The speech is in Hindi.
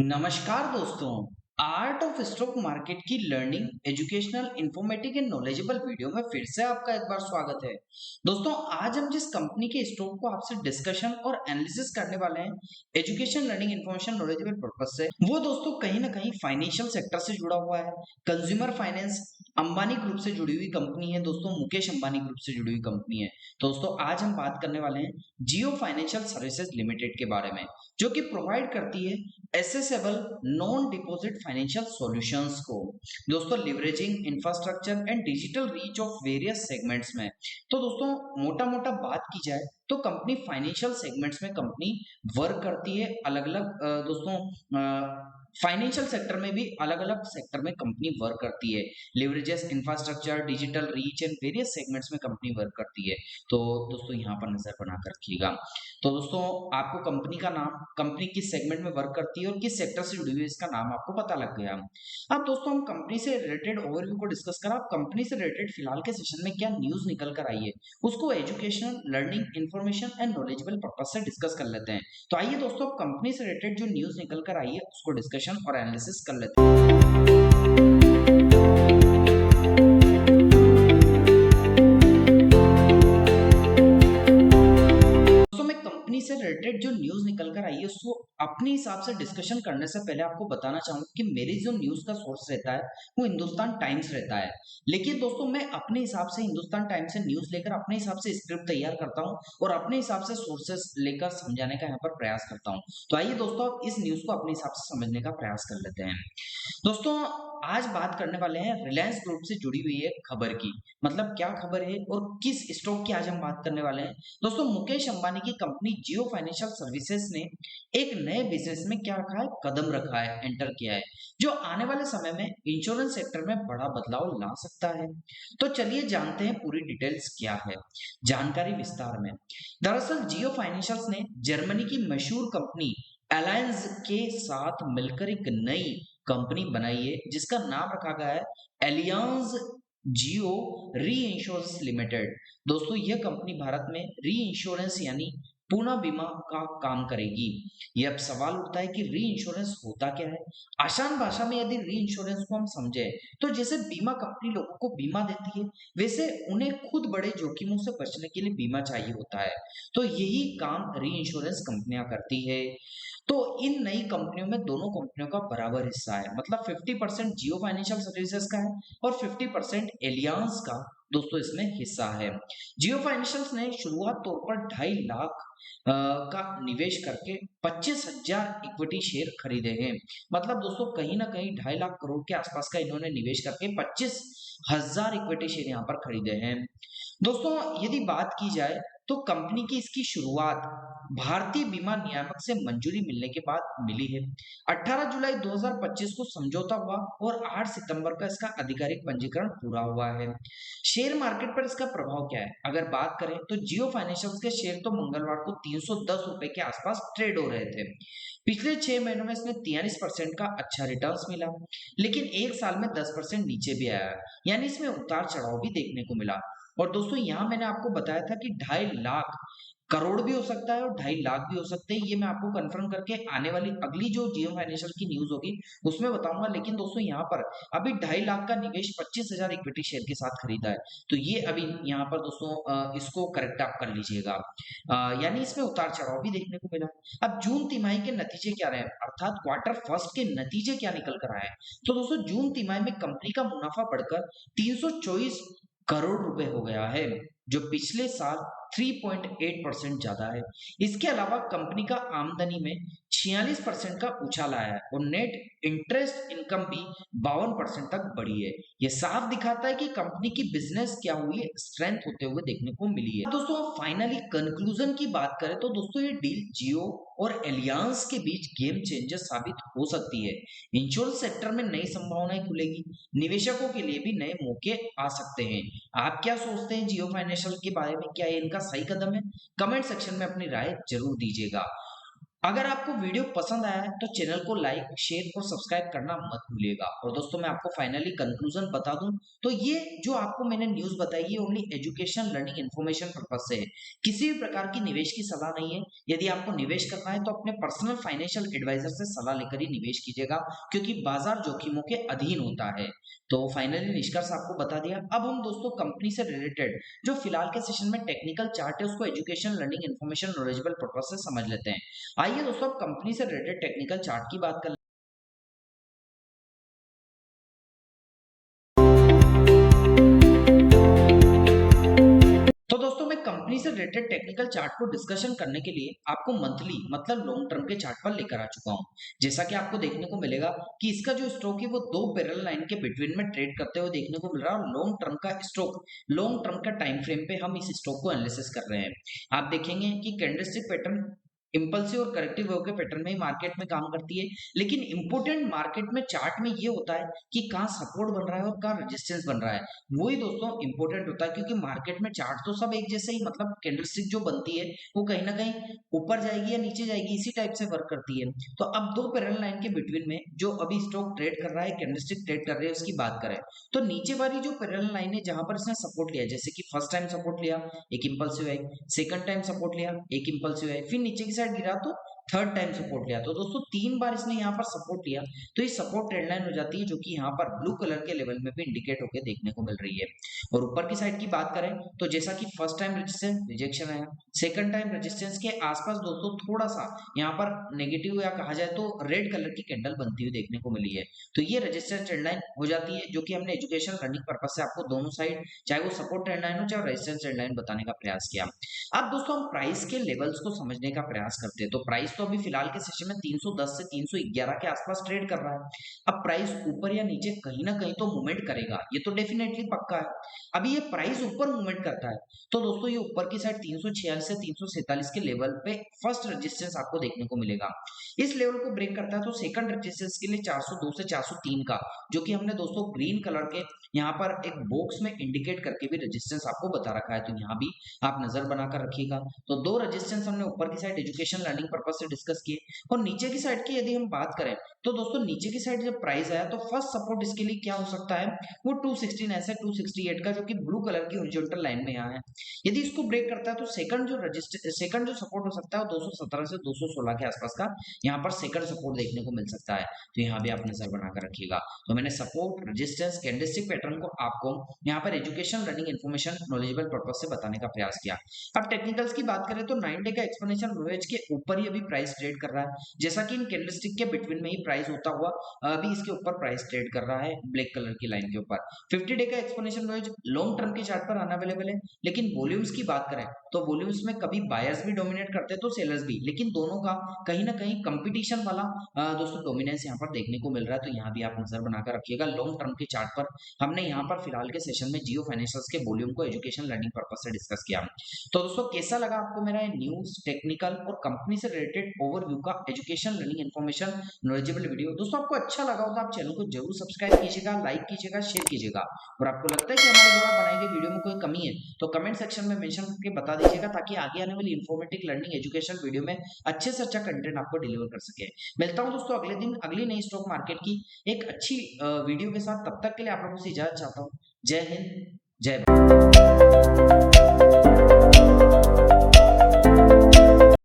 नमस्कार दोस्तों। आर्ट ऑफ स्टॉक मार्केट की learning educational informative and knowledgeable video में फिर से आपका एक बार स्वागत है। दोस्तों, आज हम जिस कंपनी के स्टॉक को आपसे डिस्कशन और एनालिसिस करने वाले हैं education learning information knowledgeable purpose से, वो दोस्तों कहीं ना कहीं फाइनेंशियल सेक्टर से जुड़ा हुआ है। कंज्यूमर फाइनेंस अंबानी ग्रुप से जुड़ी हुई कंपनी है दोस्तों, मुकेश अंबानी ग्रुप से जुड़ी हुई कंपनी है। तो दोस्तों, आज हम बात करने वाले हैं जियो फाइनेंशियल सर्विसेज लिमिटेड के बारे में, जो कि प्रोवाइड करती है accessible non deposit financial solutions को दोस्तों, leveraging infrastructure and digital reach of various segments में। तो दोस्तों, मोटा मोटा बात की जाए तो कंपनी फाइनेंशियल सेगमेंट्स में कंपनी वर्क करती है। अलग अलग दोस्तों फाइनेंशियल सेक्टर में भी अलग अलग सेक्टर में कंपनी वर्क करती है। Leverages infrastructure, digital reach and various segments में कंपनी वर्क करती है। तो दोस्तों, यहाँ पर नजर बनाकर रखिएगा। तो दोस्तों, आपको कंपनी का नाम, कंपनी किस सेगमेंट में वर्क करती है और किस सेक्टर से जुड़ी हुई है, इसका नाम आपको पता लग गया। अब दोस्तों, हम कंपनी से रिलेटेड ओवरव्यू को डिस्कस करा। अब कंपनी से रिलेटेड फिलहाल के सेशन में क्या न्यूज निकल कर आई है, उसको educational learning information and knowledgeable purpose से डिस्कस कर लेते हैं। तो आइए दोस्तों, कंपनी से रिलेटेड जो न्यूज निकल कर आई है उसको डिस्कशन और एनालिसिस कर लेते हैं। दोस्तों, मैं कंपनी से रिलेटेड जो न्यूज निकल कर आई है उसको अपने हिसाब से डिस्कशन करने से पहले आपको बताना चाहूंगा कि मेरी जो न्यूज का सोर्स रहता है वो हिंदुस्तान टाइम्स रहता है। लेकिन दोस्तों, मैं अपने हिसाब से हिंदुस्तान टाइम्स से न्यूज लेकर अपने हिसाब से स्क्रिप्ट तैयार करता हूं और अपने हिसाब से सोर्सेस लेकर समझाने का यहाँ पर प्रयास करता हूं। तो आइए दोस्तों, अब इस न्यूज को अपने हिसाब से समझने का प्रयास कर लेते हैं। दोस्तों, आज बात करने वाले हैं रिलायंस ग्रुप से जुड़ी हुई एक खबर की। मतलब क्या खबर है और किस स्टॉक की आज हम बात करने वाले हैं। दोस्तों, मुकेश अंबानी की कंपनी जियो फाइनेंशियल सर्विसेज ने एक नए बिजनेस में क्या रखा है, कदम रखा है, एंटर किया है, जो आने वाले समय में इंश्योरेंस सेक्टर में बड़ा बदलाव ला सकता है। तो चलिए जानते हैं पूरी डिटेल्स क्या है, जानकारी विस्तार में। दरअसल जियो फाइनेंशियल ने जर्मनी की मशहूर कंपनी अलायंस के साथ मिलकर एक नई कंपनी बनाई है जिसका नाम रखा गया है एलियांज जियो री इंश्योरेंस लिमिटेड। दोस्तों, यह कंपनी भारत में री इंश्योरेंस यानी पुनः बीमा का काम करेगी। ये अब सवाल उठता है कि री इंश्योरेंस होता क्या है। आसान भाषा में यदि री इंश्योरेंस को हम समझे तो जैसे बीमा कंपनी लोगों को बीमा देती है, वैसे उन्हें खुद बड़े जोखिमों से बचने के लिए बीमा चाहिए होता है। तो यही काम री इंश्योरेंस कंपनियां करती है। तो इन नई कंपनियों में दोनों कंपनियों का बराबर हिस्सा है, मतलब 50% जियो फाइनेंशियल सर्विसेज का है और 50% एलियांस का दोस्तों इसमें हिस्सा है। जियो फाइनेंशियल ने शुरुआत तौर पर 2.5 लाख का निवेश करके 25,000 इक्विटी शेयर खरीदे हैं। मतलब दोस्तों, कहीं ना कहीं 2.5 लाख करोड़ के आसपास का इन्होंने निवेश करके 25,000 इक्विटी शेयर यहाँ पर खरीदे हैं। दोस्तों, यदि बात की जाए तो कंपनी की इसकी शुरुआत भारतीय बीमा नियामक से मंजूरी मिलने के बाद मिली है। 18 जुलाई 2025 को समझौता हुआ और 8 सितंबर का इसका आधिकारिक पंजीकरण पूरा हुआ है। शेयर मार्केट पर इसका प्रभाव क्या है, अगर बात करें तो जियो फाइनेंशियल के शेयर तो मंगलवार को 310 रुपए के आसपास ट्रेड हो रहे थे। पिछले 6 महीनों में इसमें 43% का अच्छा रिटर्न्स मिला, लेकिन एक साल में 10% नीचे भी आया, यानी इसमें उतार चढ़ाव भी देखने को मिला। और दोस्तों, यहाँ मैंने आपको बताया था कि 2.5 लाख करोड़ भी हो सकता है और 2.5 लाख भी हो सकते हैं। ये मैं आपको कंफर्म करके आने वाली अगली जो जियो फाइनेंशियल की न्यूज होगी उसमें बताऊंगा। लेकिन दोस्तों, यहाँ पर अभी 2.5 लाख का निवेश 25,000 इक्विटी शेयर के साथ खरीदा है। तो ये अभी यहाँ पर दोस्तों इसको करेक्ट आप कर लीजिएगा। यानी इसमें उतार चढ़ाव भी देखने को मिला। अब जून तिमाही के नतीजे क्या रहे, अर्थात क्वार्टर फर्स्ट के नतीजे क्या निकल कर आए। तो दोस्तों, जून तिमाही में कंपनी का मुनाफा बढ़कर 324 करोड़ रुपए हो गया है, जो पिछले साल 3.8% ज्यादा है। इसके अलावा कंपनी का आमदनी में 46% का उछाल आया है और नेट इंटरेस्ट इनकम भी 52% तक बढ़ी है। यह साफ दिखाता है कि कंपनी की बिजनेस क्या हुई है, स्ट्रेंथ होते हुए देखने को मिली है। दोस्तों, फाइनली कंक्लूजन की बात करें तो दोस्तों, ये डील जियो और एलियांस के बीच गेम चेंजर साबित हो सकती है। इंश्योरेंस सेक्टर में नई संभावनाएं खुलेगी, निवेशकों के लिए भी नए मौके आ सकते हैं। आप क्या सोचते हैं जियो फाइनेंशियल के बारे में, क्या ये इनका सही कदम है? कमेंट सेक्शन में अपनी राय जरूर दीजिएगा। अगर आपको वीडियो पसंद आया है तो चैनल को लाइक, शेयर और सब्सक्राइब करना मत भूलिएगा। और दोस्तों मैं आपको फाइनली कंक्लूजन बता दूं तो ये जो आपको मैंने न्यूज़ बताई है only education, learning, information purpose से है। किसी भी प्रकार की निवेश की सलाह नहीं है। यदि आपको निवेश करना है तो अपने पर्सनल फाइनेंशियल एडवाइजर से सलाह लेकर ही निवेश कीजिएगा, क्योंकि बाजार जोखिमों के अधीन होता है। तो फाइनली निष्कर्ष आपको बता दिया। अब हम दोस्तों कंपनी से रिलेटेड जो फिलहाल के सेशन में टेक्निकल चार्ट है उसको education, learning, information, knowledgeable purpose से समझ लेते हैं। आइए दोस्तों अब कंपनी से रिलेटेड टेक्निकल चार्ट की बात कर। तो दोस्तों मैं कंपनी से रिलेटेड टेक्निकल चार्ट को डिस्कशन करने के लिए आपको मंथली मतलब लॉन्ग टर्म के चार्ट पर लेकर आ चुका हूं। जैसा कि आपको देखने को मिलेगा कि इसका जो स्टॉक है वो दो पैरेलल लाइन के बिटवीन में ट्रेड करते हुए देखने को मिल रहा है। और लॉन्ग टर्म का स्टॉक, लॉन्ग टर्म का टाइम फ्रेम पे हम इस स्टॉक को एनालिसिस कर रहे हैं। आप देखेंगे कि कैंडलस्टिक पैटर्न इंपल्सिव और करेक्टिव वेव के पैटर्न में ही मार्केट में काम करती है। लेकिन इंपोर्टेंट मार्केट में चार्ट में ये होता है कि कहाँ सपोर्ट बन रहा है और कहाँ रेजिस्टेंस बन रहा है। वही दोस्तों इंपॉर्टेंट होता है, क्योंकि मार्केट में चार्ट तो सब एक जैसे ही, मतलब कैंडलस्टिक जो बनती है वो कहीं ना कहीं ऊपर जाएगी या नीचे जाएगी, इसी टाइप से वर्क करती है। तो अब दो पैरेलल लाइन के बिटवीन में जो अभी स्टॉक ट्रेड कर रहा है, कैंडलस्टिक ट्रेड कर रही है, उसकी बात करें तो नीचे वाली जो पैरेलल लाइन है जहां पर इसने सपोर्ट लिया, जैसे कि फर्स्ट टाइम सपोर्ट लिया एक इंपल्सिव है, सेकंड टाइम सपोर्ट लिया एक इंपल्सिव है, फिर नीचे की साइड गिरा तो थर्ड टाइम सपोर्ट लिया। तो दोस्तों तीन बार इसने यहाँ पर सपोर्ट लिया, तो ये सपोर्ट ट्रेंड लाइन हो जाती है, जो कि यहाँ पर ब्लू कलर के लेवल में भी इंडिकेट होकर देखने को मिल रही है। और ऊपर की साइड की बात करें तो जैसा कि फर्स्ट टाइम रेजिस्टेंस रिजेक्शन आया, सेकंड टाइम रेजिस्टेंस के आसपास दोस्तों थोड़ा सा यहाँ पर नेगेटिव या कहा जाए तो रेड कलर की कैंडल बनती हुई देखने को मिली है। तो ये रेजिस्टेंस ट्रेंड लाइन हो जाती है, जो कि हमने एजुकेशन रनिंग पर्पज से आपको दोनों साइड, चाहे वो सपोर्ट ट्रेंड लाइन हो चाहे रेजिस्टेंस ट्रेंड लाइन, बताने का प्रयास किया। अब दोस्तों हम प्राइस के लेवल्स को समझने का प्रयास करते हैं। तो प्राइस तो अभी फिलहाल के सेशन में 310 से 311 के आसपास ट्रेड कर रहा है। अब प्राइस ऊपर या नीचे कहीं ना कहीं तो मूवमेंट करेगा, ये तो डेफिनेटली पक्का है। अभी ये प्राइस ऊपर मूवमेंट करता है तो दोस्तों ये ऊपर की साइड 346 से 347 के लेवल पे फर्स्ट रेजिस्टेंस आपको देखने को मिलेगा। इस लेवल को ब्रेक करता है तो सेकंड रेजिस्टेंस के लिए 402 से 403 का, जो कि हमने दोस्तों ग्रीन कलर के यहाँ पर एक बॉक्स में इंडिकेट करके भी रेजिस्टेंस आपको बता रखा है, तो यहाँ भी आप नजर बनाकर रखिएगा। तो दो रेजिस्टेंस हमने ऊपर की साइड एजुकेशन लर्निंग पर्पस से डिस्कस किए। और नीचे की साइड की यदि हम बात करें तो दोस्तों नीचे की साइड जब प्राइस आया तो फर्स्ट सपोर्ट इसके लिए क्या हो सकता है, वो 269 से 268 का, जो कि ब्लू कलर की हॉरिजॉन्टल लाइन में यहाँ है। यदि इसको ब्रेक करता है तो सेकंड जो सपोर्ट हो सकता है 217 से 216 के आसपास का, यहाँ पर सेकंड सपोर्ट देखने को मिल सकता है। तो यहाँ भी आप नजर बनाकर रखिएगा। तो मैंने सपोर्ट, रेजिस्टेंस, कैंडलस्टिक पैटर्न को आपको यहाँ पर education, learning, information, knowledgeable purpose से बताने का प्रयास किया। अब टेक्निकल्स की बात करें तो 9 डे का एक्सपोनेंशियल मूवमेंट के ऊपर ही अभी प्राइस ट्रेड कर रहा है, जैसा कि इन कैंडलस्टिक के बिटवीन में ही प्राइस होता हुआ अभी इसके ऊपर प्राइस ट्रेड कर रहा है ब्लैक कलर की लाइन के ऊपर। 50 डे का एक्सपोनेंशियल मूवमेंट लॉन्ग टर्म के चार्ट पर अनअवेलेबल है, लेकिन वॉल्यूम्स की बात करें तो वॉल्यूम्स में कभी बायर्स भी डोमिनेट करते हैं तो सेलर्स भी, लेकिन दोनों का कहीं ना कहीं कंपटीशन वाला दोस्तों डोमिनेंस यहाँ पर देखने को मिल रहा है। तो यहाँ भी आप नजर बनाकर रखिएगा लॉन्ग टर्म के चार्ट पर। हमने यहाँ पर फिलहाल के सेशन में जियो फाइनेंशियल्स के वॉल्यूम को एजुकेशन, लर्निंग पर्पस से डिस्कस किया। तो दोस्तों कैसा लगा आपको मेरा न्यूज, टेक्निकल और कंपनी से रिलेटेड ओवरव्यू का education, learning, information, knowledgeable video? दोस्तों आपको अच्छा लगा हो तो आप चैनल को जरूर सब्सक्राइब कीजिएगा, लाइक कीजिएगा, शेयर कीजिएगा। और आपको लगता है कि हमारे द्वारा बनाई गई वीडियो में कोई कमी है तो कमेंट सेक्शन में मेंशन करके बता दीजिएगा, ताकि आगे आने वाली इन्फॉर्मेटिव, लर्निंग, एजुकेशन वीडियो में अच्छे से अच्छा कंटेंट आपको डिलीवर कर सके। मिलता हूं दोस्तों अगले दिन अगली नई स्टॉक मार्केट की एक अच्छी वीडियो के साथ। तब तक के लिए आप लोगों से इजाजत चाहता हूं। जय हिंद, जय भारत।